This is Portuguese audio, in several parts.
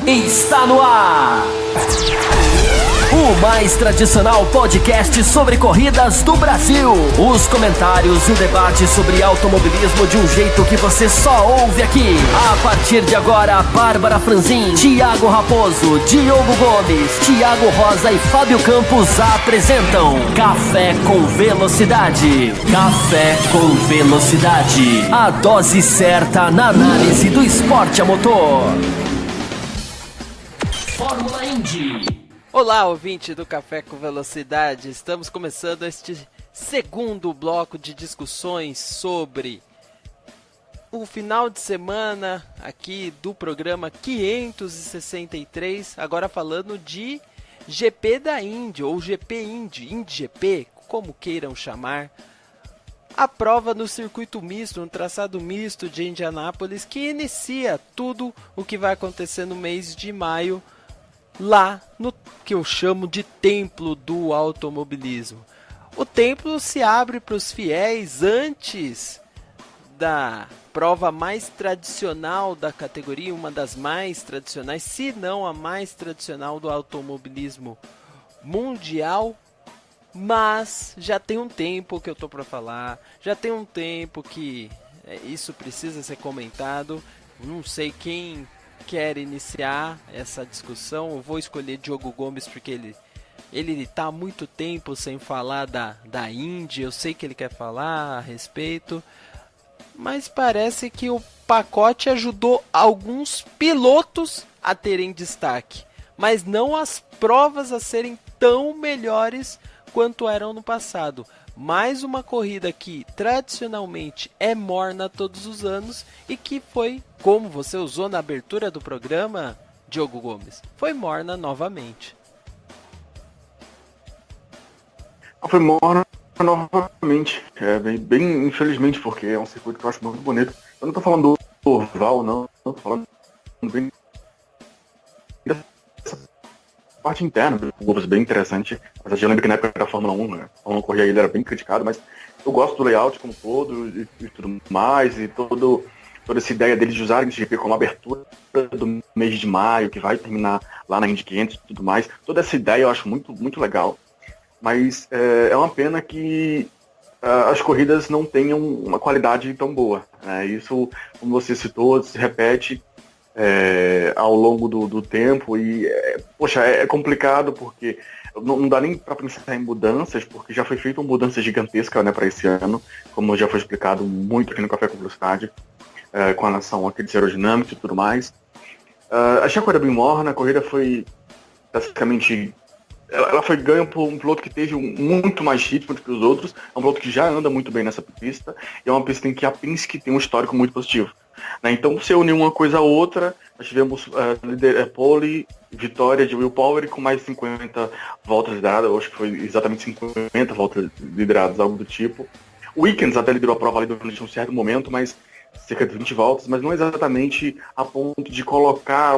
Está no ar! O mais tradicional podcast sobre corridas do Brasil. Os comentários e o debate sobre automobilismo de um jeito que você só ouve aqui. A partir de agora, Bárbara Franzin, Thiago Raposo, Diogo Gomes, Thiago Rosa e Fábio Campos apresentam Café com Velocidade. Café com Velocidade. A dose certa na análise do esporte a motor. Fórmula Indy. Olá, ouvinte do Café com Velocidade, estamos começando este segundo bloco de discussões sobre o final de semana aqui do programa 563, agora falando de GP da Indy, ou GP Indy, Indy GP, como queiram chamar, a prova no circuito misto, no traçado misto de Indianápolis, que inicia tudo o que vai acontecer no mês de maio, lá no que eu chamo de templo do automobilismo. O templo se abre para os fiéis antes da prova mais tradicional da categoria, uma das mais tradicionais, se não a mais tradicional do automobilismo mundial. Mas já tem um tempo que eu tô para falar, já tem um tempo que isso precisa ser comentado. Não sei quem quer iniciar essa discussão. Eu vou escolher Diogo Gomes porque ele tá há muito tempo sem falar da Indy. Eu sei que ele quer falar a respeito, mas parece que o pacote ajudou alguns pilotos a terem destaque, mas não as provas a serem tão melhores quanto eram no passado. Mais uma corrida que tradicionalmente é morna todos os anos e que foi, como você usou na abertura do programa, Diogo Gomes, foi morna novamente. Foi morna novamente, bem infelizmente, porque é um circuito que eu acho muito bonito. Eu não tô falando do oval, não, tô falando bem dessa parte interna do Gomes, bem interessante. Mas eu lembro que na época da Fórmula 1, né, a Fórmula 1 corria, ele era bem criticado, mas eu gosto do layout como todo e tudo mais, e toda essa ideia deles de usarem esse GP como abertura do mês de maio, que vai terminar lá na Indy 500 e tudo mais. Toda essa ideia eu acho muito, muito legal, mas é uma pena que as corridas não tenham uma qualidade tão boa, né? Isso, como você citou, se repete ao longo do tempo e, poxa, é complicado porque não dá nem para pensar em mudanças, porque já foi feita uma mudança gigantesca, né, para esse ano, como já foi explicado muito aqui no Café com Velocidade, com relação àqueles aerodinâmicos e tudo mais. Achei a corrida bem morna, a corrida foi basicamente... Ela foi ganha por um piloto que teve muito mais ritmo do que os outros, é um piloto que já anda muito bem nessa pista, e é uma pista em que a Penske tem um histórico muito positivo, né? Então, se unir uma coisa a outra, nós tivemos pole, vitória de Will Power com mais de 50 voltas lideradas, eu acho que foi exatamente 50 voltas lideradas, algo do tipo. O Wickens até liderou a prova ali durante um certo momento, mas cerca de 20 voltas, mas não exatamente a ponto de colocar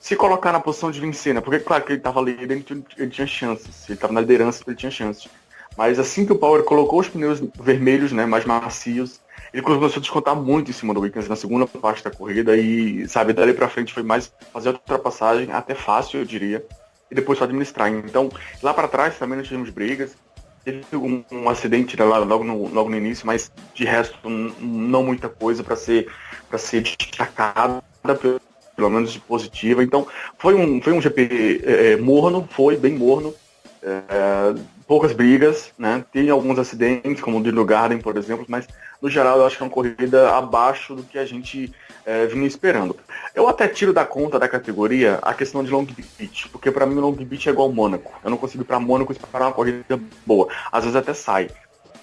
se colocar na posição de vencer, né? Porque, claro, que ele estava ali, ele tinha chances. Ele estava na liderança, ele tinha chances. Mas assim que o Power colocou os pneus vermelhos, né, mais macios, ele começou a descontar muito em cima do Wickens na segunda parte da corrida e, sabe, dali pra frente foi mais fazer a ultrapassagem, até fácil, eu diria, e depois só administrar. Então, lá para trás também nós tivemos brigas. Teve um acidente, né, logo no início, mas de resto não muita coisa para ser destacada, pelo menos de positiva. Então, foi um GP morno, foi bem morno, poucas brigas, né? Tem alguns acidentes, como o de Garden, por exemplo, mas no geral eu acho que é uma corrida abaixo do que a gente vinha esperando. Eu até tiro da conta da categoria a questão de Long Beach, porque para mim o Long Beach é igual ao Mônaco. Eu não consigo ir para Mônaco e esperar uma corrida boa. Às vezes até sai.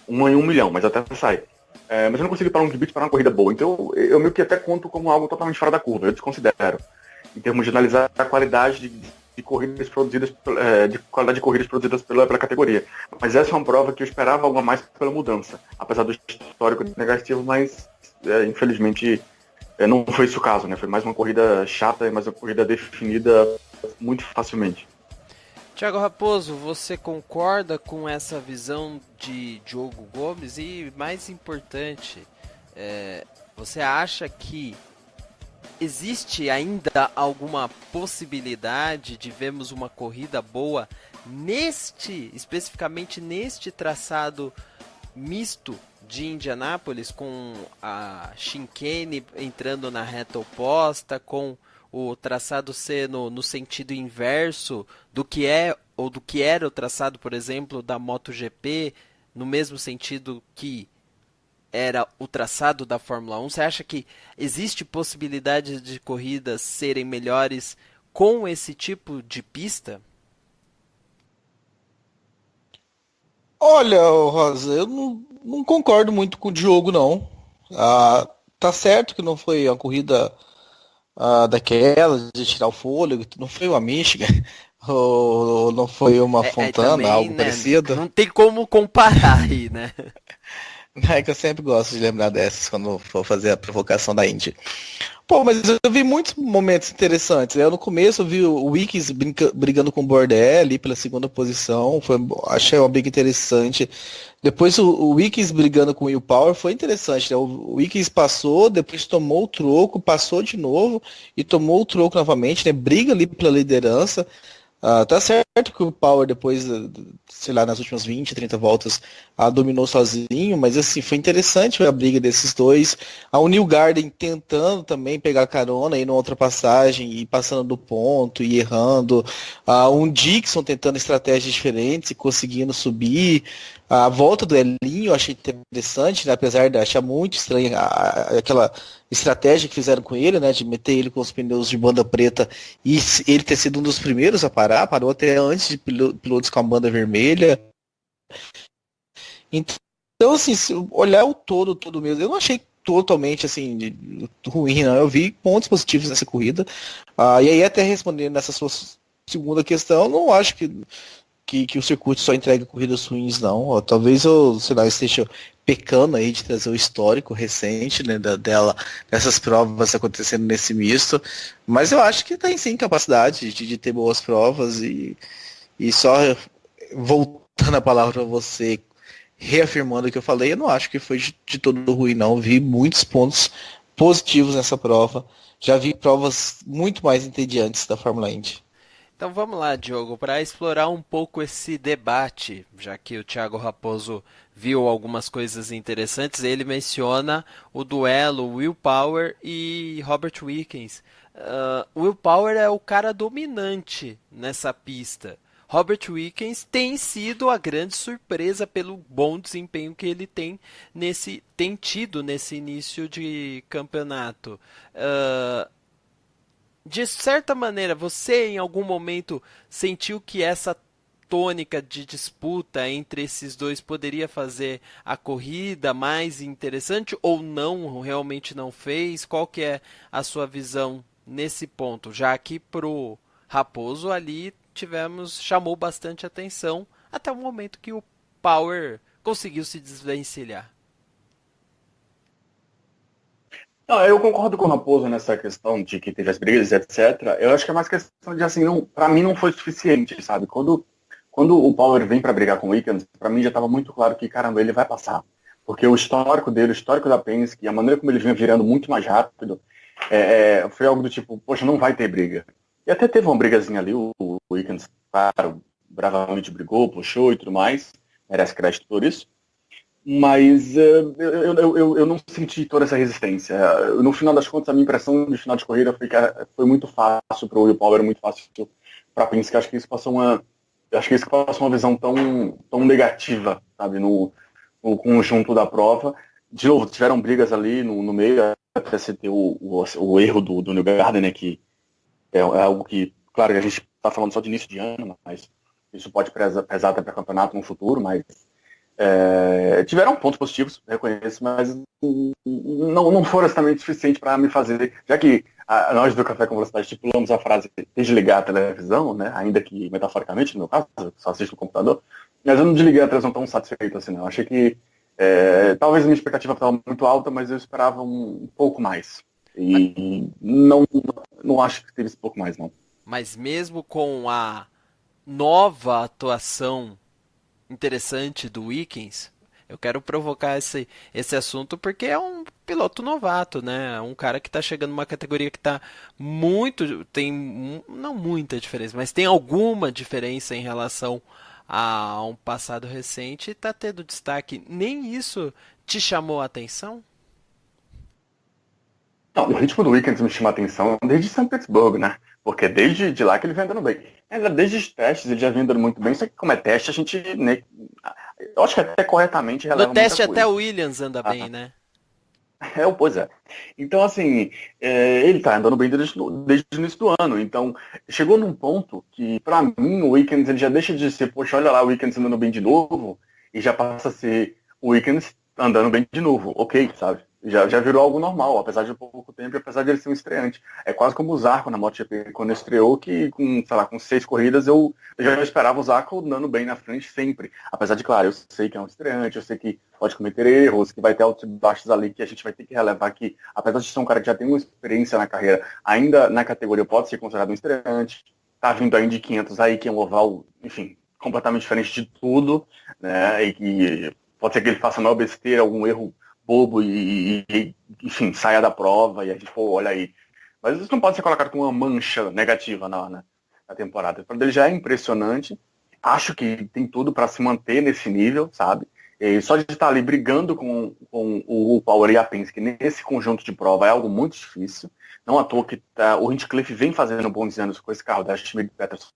1 em 1 milhão, mas até sai. Mas eu não consigo ir para Long Beach para uma corrida boa. Então eu meio que até conto como algo totalmente fora da curva. Eu desconsidero. Em termos de analisar a qualidade de corridas produzidas, pela categoria. Mas essa é uma prova que eu esperava algo a mais pela mudança. Apesar do histórico negativo, mas infelizmente não foi isso o caso, né? Foi mais uma corrida chata, mais uma corrida definida muito facilmente. Thiago Raposo, você concorda com essa visão de Diogo Gomes? E mais importante, você acha que existe ainda alguma possibilidade de vermos uma corrida boa especificamente neste traçado misto de Indianápolis, com a chicane entrando na reta oposta, com o traçado ser no sentido inverso do que é ou do que era o traçado, por exemplo, da MotoGP, no mesmo sentido que era o traçado da Fórmula 1? Você acha que existe possibilidade de corridas serem melhores com esse tipo de pista? Olha, Rosa, eu não concordo muito com o Diogo, não. Tá certo que não foi uma corrida daquelas de tirar o fôlego, não foi uma Michigan, ou não foi uma Fontana, também, algo né, parecido. não tem como comparar aí, né? É que eu sempre gosto de lembrar dessas quando for fazer a provocação da Indy. Pô, mas eu vi muitos momentos interessantes. No começo eu vi o Wiggins brigando com o Bordet ali pela segunda posição. Achei uma briga interessante. Depois o Wiggins brigando com o Will Power foi interessante, né? O Wiggins passou, depois tomou o troco, passou de novo e tomou o troco novamente, né? Briga ali pela liderança. Tá certo que o Power depois, sei lá, nas últimas 20, 30 voltas, dominou sozinho, mas assim, foi interessante a briga desses dois. O Newgarden tentando também pegar carona aí numa ultrapassagem e passando do ponto e errando. Um Dixon tentando estratégias diferentes e conseguindo subir. A volta do Elinho eu achei interessante, né? Apesar de achar muito estranha aquela estratégia que fizeram com ele, né? De meter ele com os pneus de banda preta e ele ter sido um dos primeiros a parar, parou até antes de pilotos com a banda vermelha. Então, assim, se olhar o todo mesmo, eu não achei totalmente assim ruim, não. Eu vi pontos positivos nessa corrida. E aí, até respondendo nessa sua segunda questão, não acho que o circuito só entrega corridas ruins, não. Talvez eu, sei lá, esteja pecando aí de trazer o histórico recente, né, dessas provas acontecendo nesse misto, mas eu acho que tem sim capacidade de ter boas provas e só voltando a palavra para você, reafirmando o que eu falei, eu não acho que foi de todo ruim, não. Vi muitos pontos positivos nessa prova. Já vi provas muito mais entediantes da Fórmula Indy. Então vamos lá, Diogo, para explorar um pouco esse debate, já que o Thiago Raposo viu algumas coisas interessantes, ele menciona o duelo Will Power e Robert Wickens. Will Power é o cara dominante nessa pista. Robert Wickens tem sido a grande surpresa pelo bom desempenho que ele tem tido nesse início de campeonato. De certa maneira, você em algum momento sentiu que essa tônica de disputa entre esses dois poderia fazer a corrida mais interessante ou não, realmente não fez? Qual que é a sua visão nesse ponto? Já que pro Raposo ali chamou bastante atenção até o momento que o Power conseguiu se desvencilhar. Não, eu concordo com o Raposo nessa questão de que teve as brigas, etc. Eu acho que é mais questão de, assim, pra mim não foi suficiente, sabe? Quando o Power vem pra brigar com o Wickens, pra mim já tava muito claro que, caramba, ele vai passar. Porque o histórico dele, o histórico da Penske, a maneira como ele vinha virando muito mais rápido, foi algo do tipo, poxa, não vai ter briga. E até teve uma brigazinha ali, o Wickens, claro, bravamente brigou, puxou e tudo mais, merece crédito por isso. Mas eu não senti toda essa resistência. No final das contas, a minha impressão de final de corrida foi que foi muito fácil para o Will Power, muito fácil para a Penske. Acho que isso passou uma visão tão negativa, sabe, no conjunto da prova. De novo, tiveram brigas ali no meio, até você ter o erro do Newgarden, né, que é algo que, claro, que a gente está falando só de início de ano, mas isso pode pesar até para campeonato no futuro, mas tiveram pontos positivos, reconheço, mas não foram exatamente suficiente para me fazer, já que nós do Café com Velocidade estipulamos a frase desligar a televisão, né, ainda que metaforicamente, no meu caso, eu só assisto no computador, mas eu não desliguei a televisão tão satisfeito assim, não. Eu achei que talvez a minha expectativa estava muito alta, mas eu esperava um pouco mais. E não acho que teve esse pouco mais, não. Mas mesmo com a nova atuação interessante do Wickens, Eu quero provocar esse assunto porque é um piloto novato, né? Um cara que está chegando numa categoria que está não muita diferença, mas tem alguma diferença em relação a um passado recente e está tendo destaque. Nem isso te chamou a atenção? Não, o ritmo do Wickens me chama a atenção desde São Petersburgo, né? Porque desde de lá que ele vem andando bem. Ainda desde os testes ele já vem andando muito bem, só que como é teste a gente, né, eu acho que até corretamente releva No teste muita coisa. até o Williams anda bem, né? Pois é. Então, assim, ele tá andando bem desde o início do ano. Então, chegou num ponto que, pra mim, o Wickens ele já deixa de ser, poxa, olha lá, o Wickens andando bem de novo, e já passa a ser o Wickens andando bem de novo. Ok, sabe? Já virou algo normal, apesar de pouco tempo e apesar de ele ser um estreante. É quase como o Zarco na MotoGP, quando ele estreou, que com 6 corridas eu já esperava o Zarco andando bem na frente sempre. Apesar de, claro, eu sei que é um estreante, eu sei que pode cometer erros, que vai ter altos e baixos ali, que a gente vai ter que relevar que, apesar de ser um cara que já tem uma experiência na carreira, ainda na categoria pode ser considerado um estreante. Tá vindo aí de 500 aí, que é um oval, enfim, completamente diferente de tudo, né? E que pode ser que ele faça a maior besteira, algum erro bobo enfim, saia da prova e a gente, pô, olha aí. Mas isso não pode ser colocado como uma mancha negativa na temporada. O dele já é impressionante. Acho que tem tudo para se manter nesse nível, sabe? E só de estar ali brigando com o Power e a Penske nesse conjunto de prova é algo muito difícil. Não à toa que o Hinchcliffe vem fazendo bons anos com esse carro da Schmidt Peterson.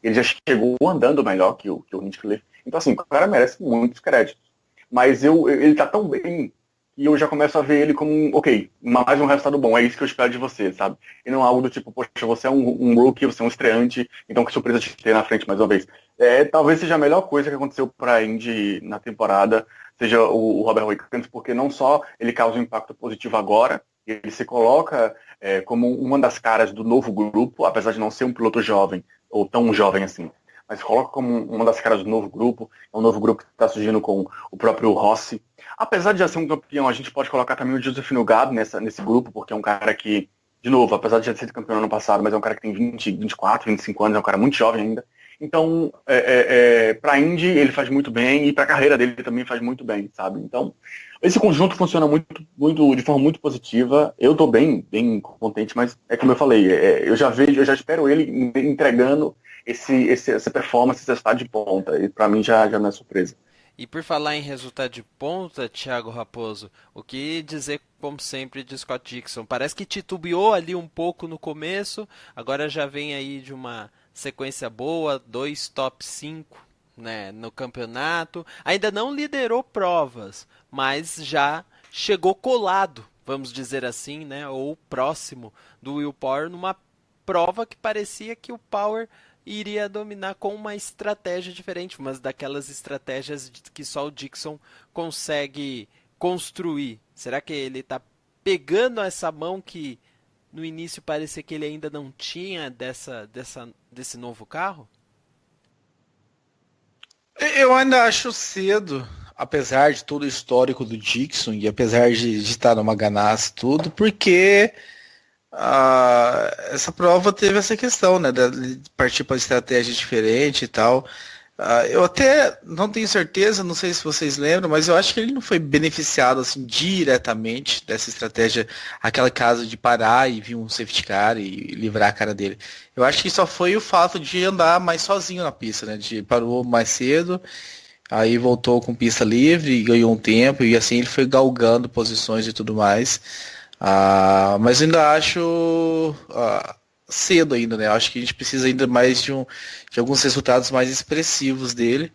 Ele já chegou andando melhor que o Hinchcliffe. Então, assim, o cara merece muitos créditos. Mas ele tá tão bem que eu já começo a ver ele como, ok, mais um resultado bom, é isso que eu espero de você, sabe? E não algo do tipo, poxa, você é um rookie, você é um estreante, então que surpresa te ter na frente mais uma vez. Talvez seja a melhor coisa que aconteceu para a Indy na temporada, seja o Robert Wickens, porque não só ele causa um impacto positivo agora, ele se coloca como uma das caras do novo grupo, apesar de não ser um piloto jovem, ou tão jovem assim, mas coloca como uma das caras do novo grupo, é um novo grupo que está surgindo com o próprio Rossi. Apesar de já ser um campeão, a gente pode colocar também o Joseph Newgarden nesse grupo, porque é um cara que, de novo, apesar de já ser campeão no ano passado, mas é um cara que tem 20, 24, 25 anos, é um cara muito jovem ainda. Então, para a Indy ele faz muito bem e para a carreira dele também faz muito bem, sabe? Então, esse conjunto funciona de forma muito positiva. Eu estou bem contente, mas é como eu falei, eu já espero ele entregando essa performance, esse resultado de ponta. E para mim já não é surpresa. E por falar em resultado de ponta, Thiago Raposo, o que dizer, como sempre, de Scott Dixon? Parece que titubeou ali um pouco no começo, agora já vem aí de uma sequência boa, 2 top 5, né, no campeonato. Ainda não liderou provas, mas já chegou colado, vamos dizer assim, né, ou próximo do Will Power, numa prova que parecia que o Power iria dominar com uma estratégia diferente, mas daquelas estratégias que só o Dixon consegue construir. Será que ele está pegando essa mão que no início parecia que ele ainda não tinha desse novo carro? Eu ainda acho cedo, apesar de todo o histórico do Dixon e apesar de estar numa Ganassi e tudo, porque essa prova teve essa questão, né, de partir para estratégia diferente e tal. Eu até não tenho certeza, não sei se vocês lembram, mas eu acho que ele não foi beneficiado assim diretamente dessa estratégia, aquela caso de parar e vir um safety car e livrar a cara dele. Eu acho que só foi o fato de andar mais sozinho na pista, né, de parou mais cedo, aí voltou com pista livre e ganhou um tempo e assim ele foi galgando posições e tudo mais. Mas ainda acho cedo ainda, né? Acho que a gente precisa ainda mais de alguns resultados mais expressivos dele,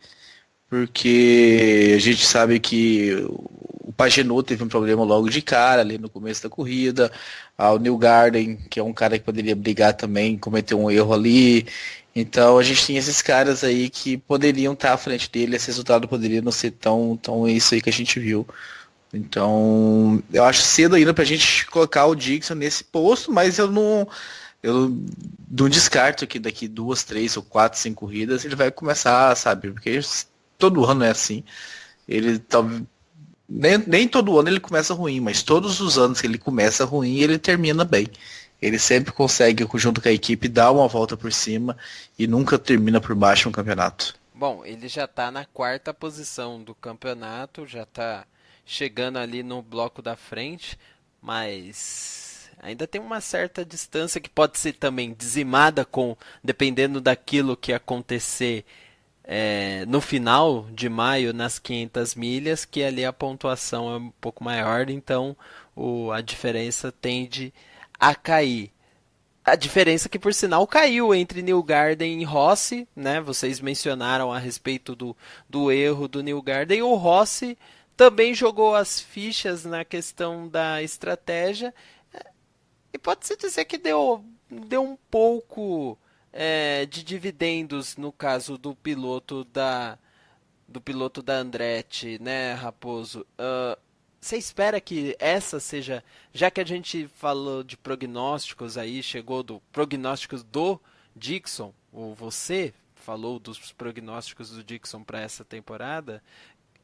porque a gente sabe que o Pagenaud teve um problema logo de cara ali no começo da corrida, o Newgarden, que é um cara que poderia brigar também, cometeu um erro ali. Então a gente tem esses caras aí que poderiam estar à frente dele, esse resultado poderia não ser tão isso aí que a gente viu. Então, eu acho cedo ainda pra gente colocar o Dixon nesse posto, mas eu não descarto que daqui 2, 3 ou 4, 5 corridas ele vai começar, sabe? Porque todo ano é assim. Ele nem todo ano ele começa ruim, mas todos os anos que ele começa ruim, ele termina bem. Ele sempre consegue, junto com a equipe, dar uma volta por cima e nunca termina por baixo no campeonato. Bom, ele já está na 4ª posição do campeonato, já está chegando ali no bloco da frente, mas ainda tem uma certa distância que pode ser também dizimada dependendo daquilo que acontecer no final de maio nas 500 milhas, que ali a pontuação é um pouco maior, então a diferença tende a cair. A diferença que, por sinal, caiu entre Newgarden e Rossi, né? Vocês mencionaram a respeito do erro do Newgarden. O Rossi também jogou as fichas na questão da estratégia e pode-se dizer que deu um pouco de dividendos no caso do piloto da Andretti, né, Raposo? Você espera que essa seja, já que a gente falou de prognósticos aí, chegou do prognósticos do Dixon, ou você falou dos prognósticos do Dixon para essa temporada,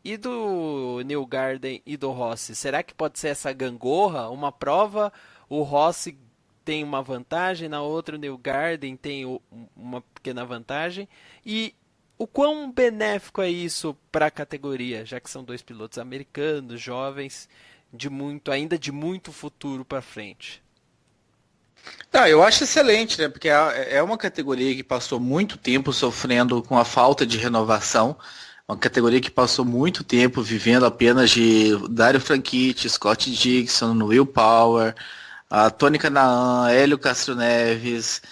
e do Newgarden e do Rossi, será que pode ser essa gangorra? Uma prova, o Rossi tem uma vantagem, na outra o Newgarden tem uma pequena vantagem, e o quão benéfico é isso para a categoria, já que são 2 pilotos americanos, jovens, ainda de muito futuro para frente? Eu acho excelente, né? Porque é uma categoria que passou muito tempo sofrendo com a falta de renovação, uma categoria que passou muito tempo vivendo apenas de Dario Franchitti, Scott Dixon, Will Power, a Tony Kanaan, Hélio Castro Neves.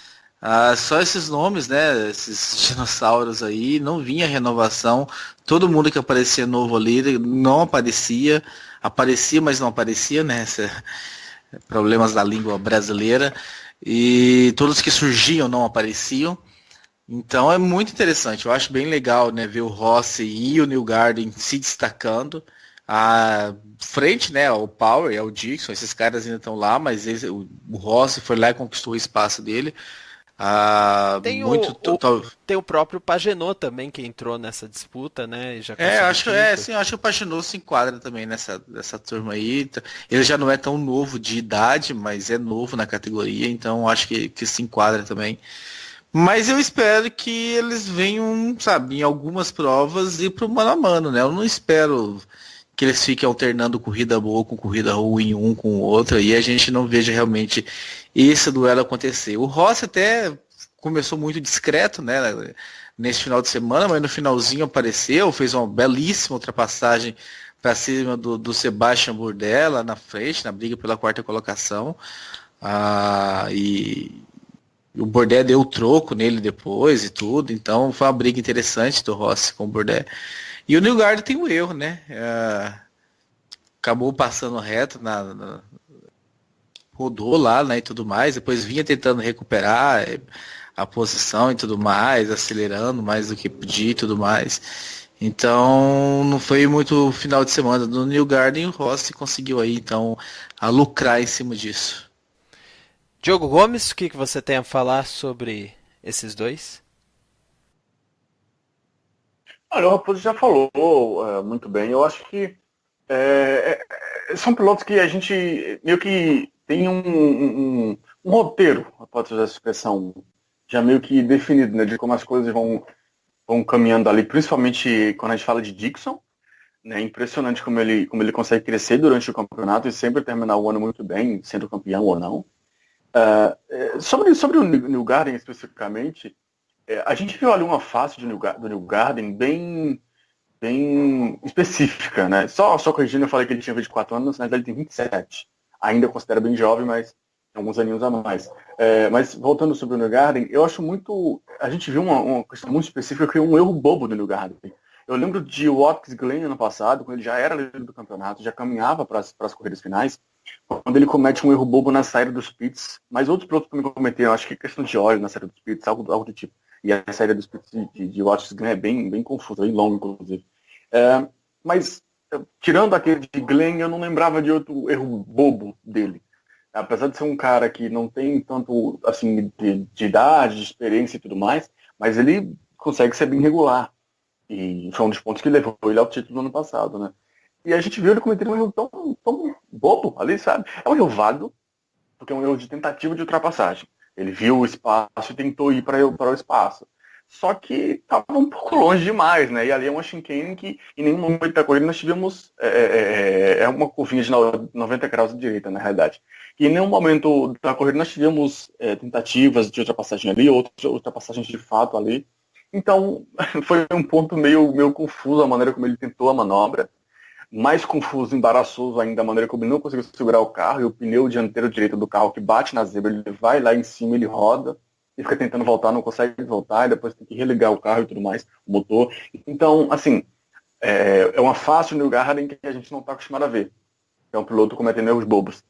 Só esses nomes, né, esses dinossauros aí, não vinha renovação, todo mundo que aparecia novo ali não aparecia, mas não aparecia, né, problemas da língua brasileira, e todos que surgiam não apareciam, então é muito interessante, eu acho bem legal, né, ver o Rossi e o Newgarden se destacando, à frente, né, o Power e o Dixon, esses caras ainda estão lá, mas o Rossi foi lá e conquistou o espaço dele. Tem o próprio Pagenot também que entrou nessa disputa, né? Acho que o Pagenot se enquadra também nessa turma aí. Ele já não é tão novo de idade, mas é novo na categoria, então acho que se enquadra também. Mas eu espero que eles venham, sabe, em algumas provas ir pro mano a mano, né? Eu não espero que eles fiquem alternando corrida boa com corrida ruim um com o outro e a gente não veja realmente esse duelo acontecer. O Rossi até começou muito discreto, né, nesse final de semana, mas no finalzinho apareceu, fez uma belíssima ultrapassagem para cima do Sebastian Bourdais lá na frente, na briga pela 4ª colocação. E o Bourdais deu o troco nele depois e tudo, então foi uma briga interessante do Rossi com o Bourdais. E o Newgarden tem um erro, né? Acabou passando reto, rodou lá, né, e tudo mais, depois vinha tentando recuperar a posição e tudo mais, acelerando mais do que podia e tudo mais. Então, não foi muito final de semana do Newgarden, e o Rossi conseguiu aí, então, lucrar em cima disso. Diogo Gomes, o que você tem a falar sobre esses dois? Olha, o Raposo já falou muito bem. Eu acho que são pilotos que a gente meio que tem um roteiro, pode usar essa expressão, já meio que definido, né, de como as coisas vão caminhando ali, principalmente quando a gente fala de Dixon, né, impressionante como ele consegue crescer durante o campeonato e sempre terminar o ano muito bem, sendo campeão ou não. Sobre o Newgarden especificamente, a gente viu ali uma face do Newgarden bem específica, né? Só corrigindo, eu falei que ele tinha 24 anos, na verdade ele tem 27. Ainda considera bem jovem, mas tem alguns aninhos a mais. Mas voltando sobre o Newgarden, eu acho muito... A gente viu uma questão muito específica que é um erro bobo do Newgarden. Eu lembro de Watkins Glen ano passado, quando ele já era líder do campeonato, já caminhava para as corridas finais, quando ele comete um erro bobo na saída dos pits, mas outros pilotos também cometeram, acho que questão de óleo na saída dos pits, algo do tipo. E a saída dos pits de Watkins Glen é bem confusa, bem longa, inclusive. Mas, tirando aquele de Glen, eu não lembrava de outro erro bobo dele. Apesar de ser um cara que não tem tanto, assim, de idade, de experiência e tudo mais, mas ele consegue ser bem regular. E foi um dos pontos que levou ele ao título do ano passado, né? E a gente viu ele cometer um erro tão bobo ali, sabe? É um erro válido, porque é um erro de tentativa de ultrapassagem. Ele viu o espaço e tentou ir para o espaço. só que estava um pouco longe demais, né? E ali é uma chicane que em nenhum momento da corrida nós tivemos uma curvinha de 90 graus de direita, na realidade. E em nenhum momento da corrida nós tivemos tentativas de ultrapassagem ali, outras ultrapassagens de fato ali. Então, foi um ponto meio confuso a maneira como ele tentou a manobra. Mais confuso, embaraçoso ainda a maneira como ele não conseguiu segurar o carro, e o pneu dianteiro direito do carro que bate na zebra, ele vai lá em cima, ele roda, e fica tentando voltar, não consegue voltar, e depois tem que religar o carro e tudo mais, o motor. Então, assim, é uma fácil New Garden que a gente não está acostumado a ver. É um piloto cometendo erros bobos.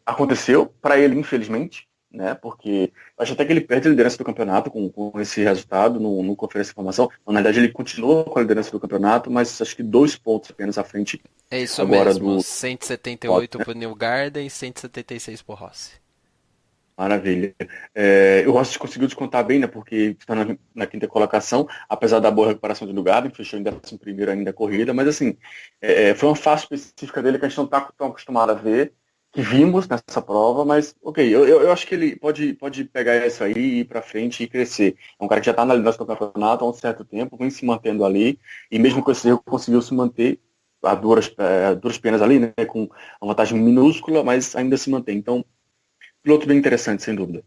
Aconteceu para ele, infelizmente, né? Porque eu acho até que ele perde a liderança do campeonato com esse resultado no Conferência de Informação. Na verdade, ele continua com a liderança do campeonato, mas acho que 2 pontos apenas à frente. É isso agora mesmo, 178 para o New Garden e 176 para o Rossi. Maravilha. O Rossi conseguiu descontar bem, né? Porque está na quinta colocação, apesar da boa recuperação do New Garden, fechou em 11º ainda a corrida, mas assim, foi uma faixa específica dele que a gente não está tão acostumado a ver, que vimos nessa prova, mas ok, eu acho que ele pode pegar isso aí, ir para frente e crescer. É um cara que já está na liderança do campeonato há um certo tempo, vem se mantendo ali, e mesmo com esse erro conseguiu se manter a duras penas ali, né, com uma vantagem minúscula, mas ainda se mantém. Então, piloto bem interessante, sem dúvida.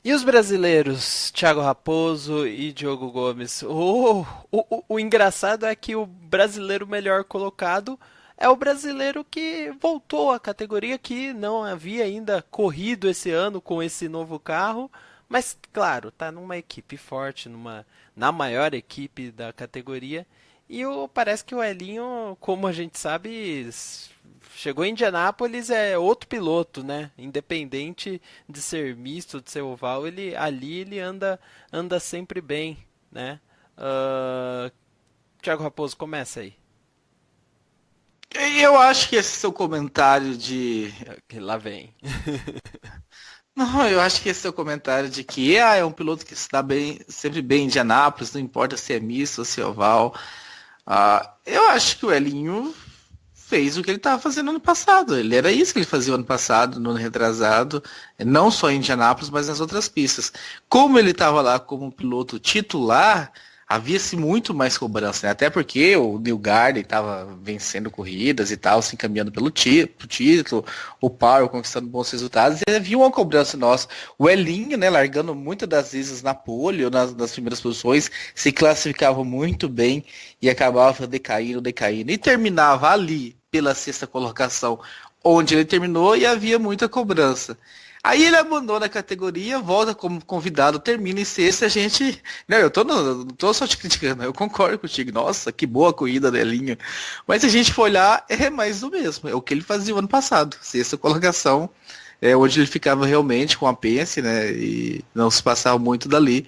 E os brasileiros, Thiago Raposo e Diogo Gomes? O engraçado é que o brasileiro melhor colocado é o brasileiro que voltou à categoria, que não havia ainda corrido esse ano com esse novo carro, mas claro, tá numa equipe forte, na maior equipe da categoria. E parece que o Elinho, como a gente sabe, chegou em Indianápolis, é outro piloto, né? Independente de ser misto, de ser oval, ele anda sempre bem, né? Thiago Raposo, começa aí. Eu acho que esse seu comentário de... Lá vem. Não, eu acho que esse seu comentário de que é um piloto que está bem, sempre bem em Indianápolis, não importa se é misto ou se é oval. Eu acho que o Elinho fez o que ele estava fazendo ano passado. Era isso que ele fazia ano passado, no ano retrasado, não só em Indianápolis, mas nas outras pistas. Como ele estava lá como piloto titular, havia-se muito mais cobrança, né? Até porque o New Garden estava vencendo corridas e tal, se encaminhando pelo título, o Power conquistando bons resultados, e havia uma cobrança nossa. O Elinho, né, largando muitas das vezes na pole ou nas primeiras posições, se classificava muito bem e acabava decaindo, e terminava ali pela 6ª colocação, onde ele terminou, e havia muita cobrança. Aí ele abandona a categoria, volta como convidado, termina em 6º, a gente... Não, eu não tô só te criticando, eu concordo contigo. Nossa, que boa corrida da Elinho. Mas se a gente for olhar, é mais do mesmo. É o que ele fazia o ano passado. 6ª colocação, onde ele ficava realmente com a Pence, né? E não se passava muito dali.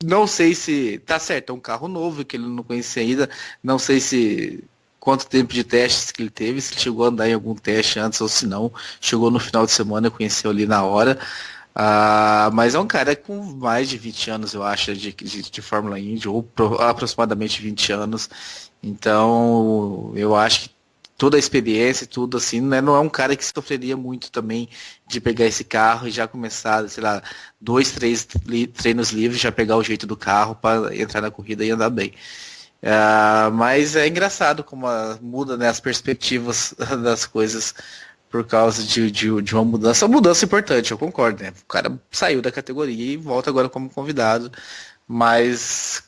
Não sei se... Tá certo, é um carro novo que ele não conhecia ainda. Não sei se... Quanto tempo de testes que ele teve, se ele chegou a andar em algum teste antes ou se não, chegou no final de semana, conheceu ali na hora. Mas é um cara com mais de 20 anos, eu acho, de Fórmula Indy, ou aproximadamente 20 anos. Então, eu acho que toda a experiência e tudo assim, né, não é um cara que sofreria muito também de pegar esse carro e já começar, sei lá, 2, 3 treinos livres, já pegar o jeito do carro para entrar na corrida e andar bem. Mas é engraçado como muda, né, as perspectivas das coisas por causa de uma mudança. Uma mudança importante, eu concordo, né? O cara saiu da categoria e volta agora como convidado, mas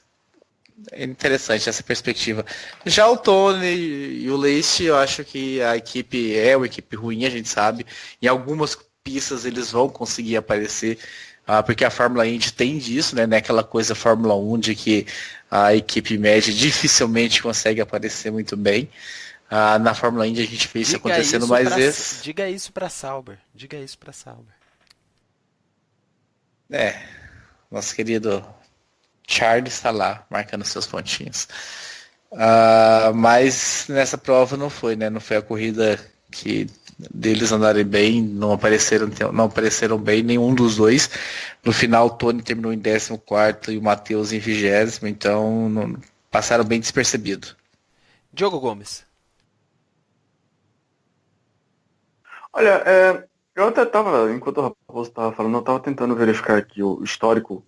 é interessante essa perspectiva. Já o Tony e o Leite, eu acho que a equipe é uma equipe ruim, a gente sabe. Em algumas pistas eles vão conseguir aparecer, porque a Fórmula Indy tem disso, né? Não é aquela coisa Fórmula 1 de que a equipe média dificilmente consegue aparecer muito bem. Na Fórmula Indy a gente fez isso acontecendo mais vezes. Diga isso para Sauber. Nosso querido Charles está lá, marcando seus pontinhos. Mas nessa prova não foi, né? Não foi a corrida que deles andarem bem, não apareceram bem nenhum dos dois. No final o Tony terminou em 14º e o Matheus em 20º, então passaram bem despercebido. Diogo Gomes. Olha, Eu até tava, enquanto o Raposo tava falando, eu tava tentando verificar aqui o histórico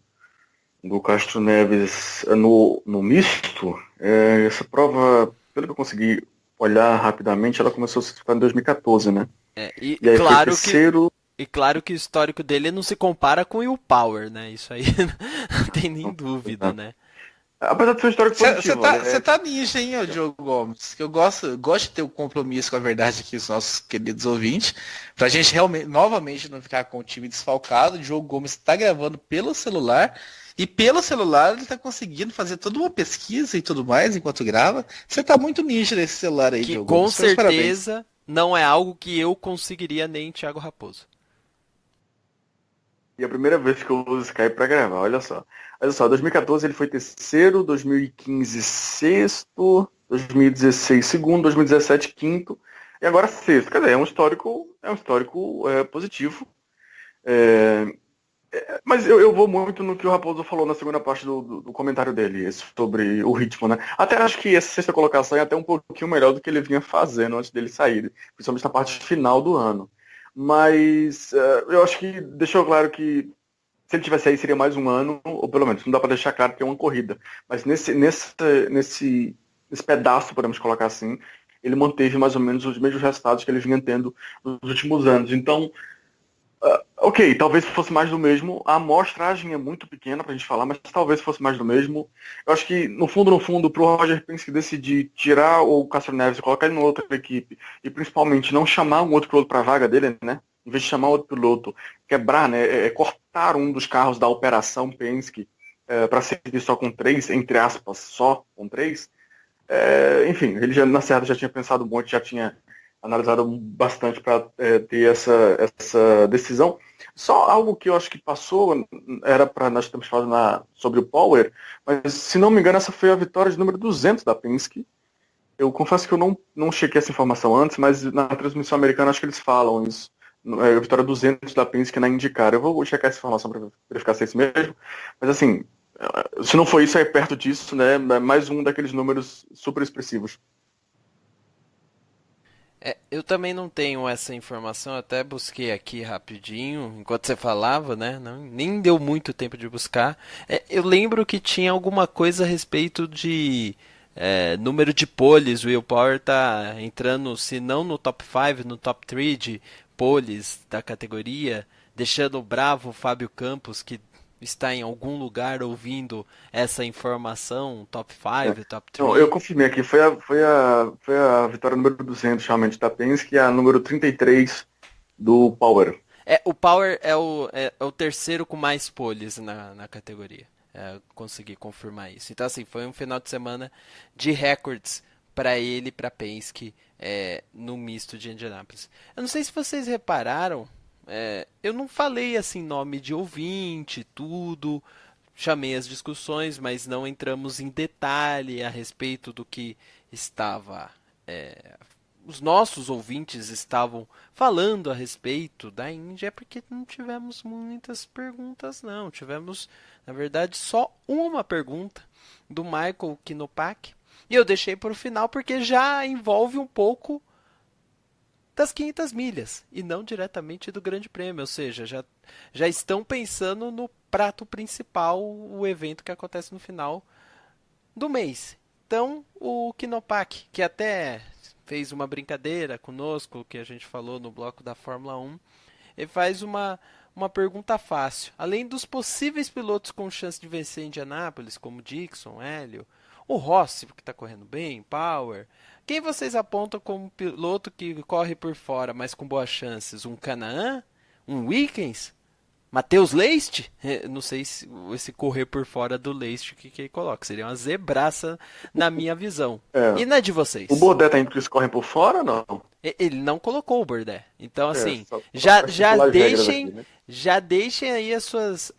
do Castro Neves no misto. Essa prova, pelo que eu consegui olhar rapidamente, ela começou a se disputar em 2014, né? E E aí foi claro terceiro. e claro que o histórico dele não se compara com o Will Power, né? Isso aí não tem nem dúvida, né? Apesar de ser um histórico Você positivo, tá, cê tá ninja, hein, ô Diogo Gomes? Que eu gosto de ter um compromisso com a verdade aqui, os nossos queridos ouvintes, pra gente realmente, novamente, não ficar com o time desfalcado. O Diogo Gomes tá gravando pelo celular, e pelo celular ele tá conseguindo fazer toda uma pesquisa e tudo mais enquanto grava. Você tá muito ninja nesse celular aí, Que Diogo com Gomes. Meus parabéns. certeza não é algo que eu conseguiria nem Thiago Raposo. E a primeira vez que eu uso Skype pra gravar, olha só. Olha só, 2014 ele foi terceiro, 2015 sexto, 2016 segundo, 2017 quinto, e agora sexto. Quer dizer, é um histórico positivo. Mas eu vou muito no que o Raposo falou na segunda parte do comentário dele, sobre o ritmo, né? Até acho que essa sexta colocação é até um pouquinho melhor do que ele vinha fazendo antes dele sair, principalmente na parte final do ano. Mas eu acho que deixou claro que se ele tivesse aí seria mais um ano, ou pelo menos não dá para deixar claro que é uma corrida. Mas nesse pedaço, podemos colocar assim, ele manteve mais ou menos os mesmos resultados que ele vinha tendo nos últimos anos. Então, ok, talvez fosse mais do mesmo. A amostragem é muito pequena pra gente falar, mas talvez fosse mais do mesmo. Eu acho que, no fundo, pro Roger Penske decidir tirar o Castro Neves e colocar ele numa outra equipe, e principalmente não chamar um outro piloto pra vaga dele, né? Em vez de chamar outro piloto, quebrar, né? Cortar um dos carros da operação Penske para servir só com três, entre aspas, só com três. Enfim, ele já, na certa, já tinha pensado muito, já tinha analisado bastante para ter essa decisão. Só algo que eu acho que passou, era para nós termos falado sobre o Power, mas se não me engano essa foi a vitória de número 200 da Penske. Eu confesso que eu não chequei essa informação antes, mas na transmissão americana acho que eles falam isso. A vitória 200 da Penske na IndyCar. Eu vou checar essa informação para verificar se é isso mesmo. Mas assim, se não for isso, é perto disso, né? É mais um daqueles números super expressivos. Eu também não tenho essa informação, até busquei aqui rapidinho, enquanto você falava, né? Nem deu muito tempo de buscar. Eu lembro que tinha alguma coisa a respeito de número de poles. O Will Power tá entrando, se não no top 5, no top 3 de poles da categoria, deixando bravo o Fábio Campos, que está em algum lugar ouvindo essa informação, top 5, top 3. Não, eu confirmei aqui, foi a vitória número 200 realmente da Penske e a número 33 do Power. O Power é o terceiro com mais poles na categoria. Consegui confirmar isso. Então, assim, foi um final de semana de recordes para ele e para Penske no misto de Indianápolis. Eu não sei se vocês repararam, eu não falei assim nome de ouvinte, tudo, chamei as discussões, mas não entramos em detalhe a respeito do que estava os nossos ouvintes estavam falando a respeito da Índia, porque não tivemos muitas perguntas, não. Tivemos, na verdade, só uma pergunta do Michael Kinopak, e eu deixei para o final porque já envolve um pouco das 500 milhas e não diretamente do Grande Prêmio, ou seja, já estão pensando no prato principal, o evento que acontece no final do mês. Então, o Kinopak, que até fez uma brincadeira conosco, que a gente falou no bloco da Fórmula 1, ele faz uma pergunta fácil. Além dos possíveis pilotos com chance de vencer Indianápolis, como Dixon, Hélio, o Rossi, que está correndo bem, Power, quem vocês apontam como piloto que corre por fora, mas com boas chances? Um Canaan? Um Wickens? Matheus Leist? Não sei se esse correr por fora do Leist que ele coloca. Seria uma zebraça na minha visão. E na de vocês? O Bourdais tá indo que eles correm por fora, não? Ele não colocou o Bourdais. Então, assim, já deixem aí as suas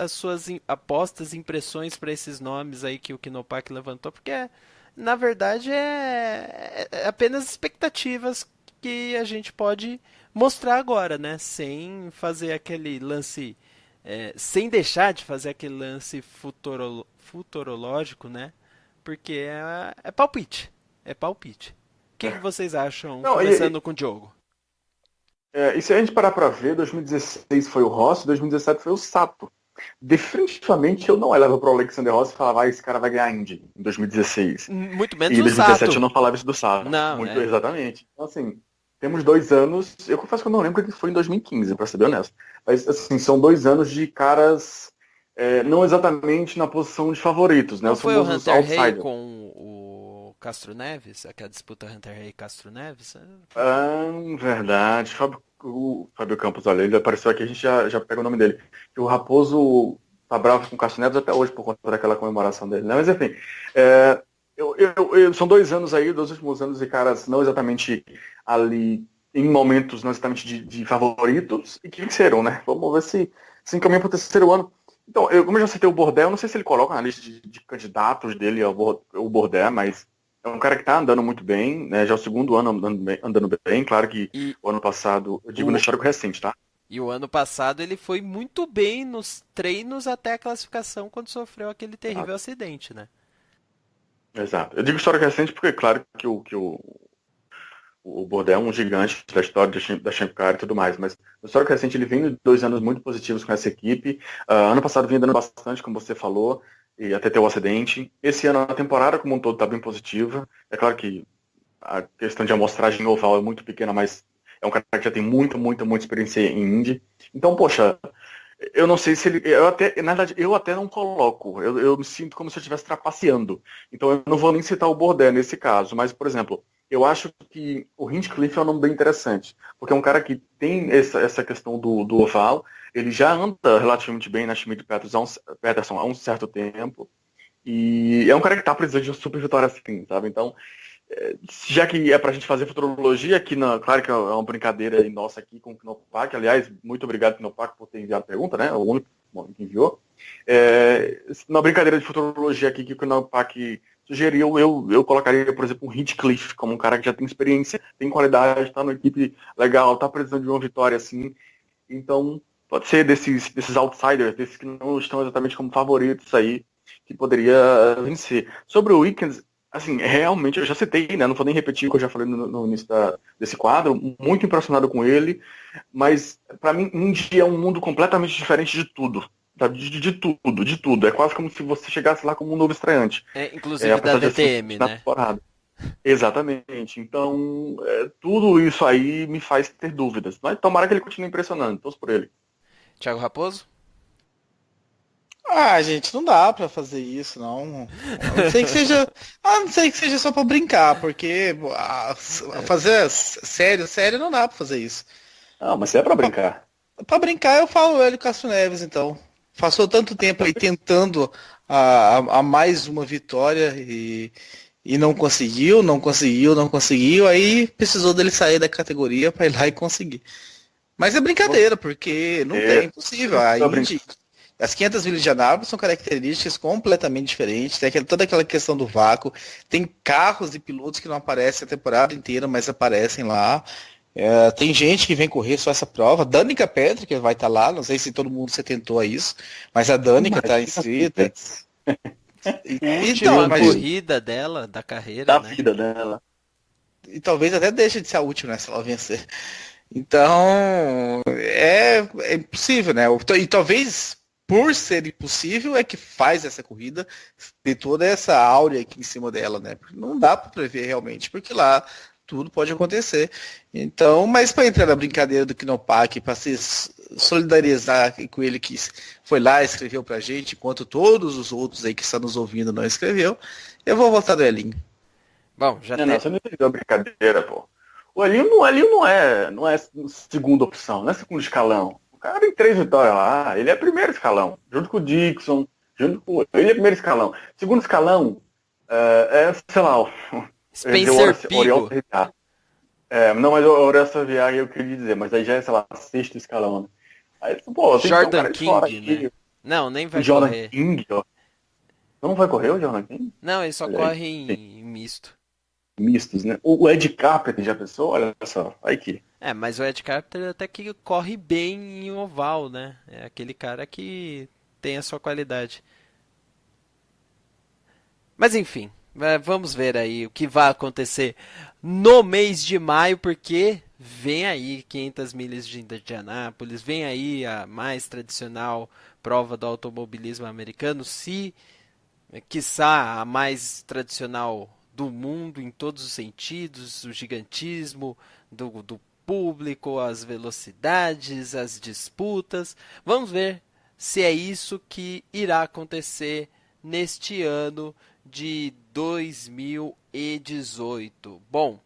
apostas, impressões para esses nomes aí que o Kinopak levantou, porque na verdade é apenas expectativas que a gente pode mostrar agora, né? Sem fazer aquele lance, sem deixar de fazer aquele lance futurológico, né? Porque é palpite. É palpite. O que vocês acham, começando com o Diogo? E se a gente parar pra ver, 2016 foi o Rossi, 2017 foi o Sato. Definitivamente eu não olhava pro Alexander Rossi e falava, esse cara vai ganhar Indy em 2016. Muito menos E em o 2017 Sato. eu não falava isso do Sato. Não, Muito exatamente. Então, assim, temos 2 anos, eu confesso que eu não lembro que foi em 2015, pra ser bem honesto. Mas, assim, são 2 anos de caras não exatamente na posição de favoritos, né? Não Os foi o famosos Hunter Hay outsiders. com o Castro Neves? Aquela disputa Hunter Hay e Castro Neves? Verdade. O Fábio Campos, olha, ele apareceu aqui, a gente já pega o nome dele. E o Raposo tá bravo com o Castro Neves até hoje por conta daquela comemoração dele, né? Mas enfim, são 2 anos aí, 2 últimos anos de caras não exatamente ali em momentos não exatamente de favoritos e que venceram, né? Vamos ver se encaminha para o 3º ano. Então, como eu já citei o Bordé, eu não sei se ele coloca na lista de candidatos dele o Bordé, mas é um cara que tá andando muito bem, né? Já é o 2º ano andando bem. Claro que o ano passado, eu digo no histórico recente, tá? E o ano passado ele foi muito bem nos treinos até a classificação quando sofreu aquele terrível acidente, né? Exato. Eu digo histórico recente porque, claro, que o Bordé é um gigante da história da Champ Car e tudo mais, mas no histórico recente ele vem 2 anos muito positivos com essa equipe. Ano passado vinha dando bastante, como você falou, e até ter o acidente. Esse ano a temporada como um todo está bem positiva. É claro que a questão de amostragem oval é muito pequena, mas é um cara que já tem muita experiência em Indy. Então, poxa, eu não sei se ele... na verdade, eu até não coloco. Eu me sinto como se eu estivesse trapaceando. Então eu não vou nem citar o Bordé nesse caso, mas, por exemplo, eu acho que o Hinchcliffe é um nome bem interessante, porque é um cara que tem essa questão do oval, ele já anda relativamente bem na Schmidt-Peterson há um certo tempo, e é um cara que está precisando de uma super vitória assim, sabe? Então, já que é pra gente fazer futurologia, aqui claro que é uma brincadeira nossa aqui com o Knopak, aliás, muito obrigado, Knopak, por ter enviado a pergunta, né? O único que enviou. Na brincadeira de futurologia aqui que o Knopak sugeriu, eu colocaria, por exemplo, um Hinchcliffe como um cara que já tem experiência, tem qualidade, está numa equipe legal, está precisando de uma vitória assim. Então, pode ser desses outsiders, desses que não estão exatamente como favoritos aí, que poderia vencer. Sobre o Wickens, assim, realmente, eu já citei, né? Não vou nem repetir o que eu já falei no início desse quadro, muito impressionado com ele, mas para mim, Indy é um mundo completamente diferente de tudo. De tudo. É quase como se você chegasse lá como um novo estreante. Inclusive da DTM, né? Temporada. Exatamente. Então, tudo isso aí me faz ter dúvidas. Mas tomara que ele continue impressionando. Todos por ele. Thiago Raposo? Gente, não dá pra fazer isso, não. A não sei que seja só pra brincar, porque fazer sério não dá pra fazer isso. Não, mas se é pra brincar. Pra brincar, eu falo Hélio Castro Neves, então. Passou tanto tempo aí tentando a mais uma vitória e não conseguiu, aí precisou dele sair da categoria pra ir lá e conseguir. Mas é brincadeira, porque não tem, impossível. As 500 milhas de Anápolis são características completamente diferentes, tem toda aquela questão do vácuo, tem carros e pilotos que não aparecem a temporada inteira, mas aparecem lá. Tem gente que vem correr só essa prova. Danica Petri, que vai estar lá, não sei se todo mundo se atentou a isso, mas a Danica está inscrita. Última corrida dela, da carreira, da né? vida dela. E talvez até deixe de ser a última, né, se ela vencer. Então, é impossível, né? E talvez, por ser impossível, é que faz essa corrida ter toda essa áurea aqui em cima dela, né? Não dá para prever realmente, porque lá tudo pode acontecer. Então, mas para entrar na brincadeira do Knopak, para se solidarizar com ele que foi lá e escreveu pra gente, enquanto todos os outros aí que estão nos ouvindo não escreveu, eu vou votar no Elinho. Bom, já Não, você não entendeu a brincadeira, pô. O Elinho não é segunda opção, não é segundo escalão. O cara tem 3 vitórias lá, ele é primeiro escalão, junto com o Dixon, ele é primeiro escalão. Segundo escalão, sei lá, Spencer Pigo. Não, mas o Oriol Saviar eu queria dizer, mas aí já é, sei lá, 6º escalão, né? Aí, pô, tem Jordan que ter um cara King, né? Não, nem vai Jordan correr. King, ó. Não vai correr o Jordan King? Não, ele só corre em misto. Mistos, né? O Ed Carpenter já pensou? Olha só, aí que... Mas o Ed Carpenter até que corre bem em oval, né? É aquele cara que tem a sua qualidade. Mas enfim, vamos ver aí o que vai acontecer no mês de maio, porque vem aí 500 milhas de Indianápolis, vem aí a mais tradicional prova do automobilismo americano, quiçá a mais tradicional do mundo em todos os sentidos, o gigantismo do público, as velocidades, as disputas. Vamos ver se é isso que irá acontecer neste ano de 2018. Bom,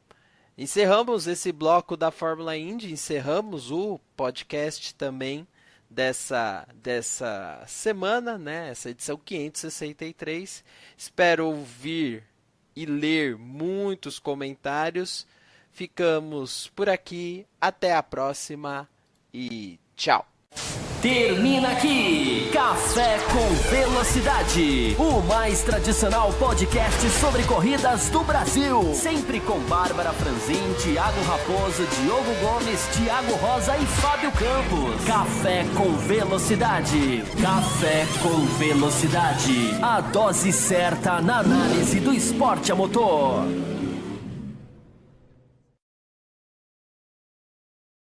encerramos esse bloco da Fórmula Indy, encerramos o podcast também dessa semana, né? Essa edição 563. Espero ouvir e ler muitos comentários. Ficamos por aqui, até a próxima e tchau! Termina aqui Café com Velocidade, o mais tradicional podcast sobre corridas do Brasil. Sempre com Bárbara Franzin, Thiago Raposo, Diogo Gomes, Thiago Rosa e Fábio Campos. Café com Velocidade. Café com Velocidade. A dose certa na análise do esporte a motor.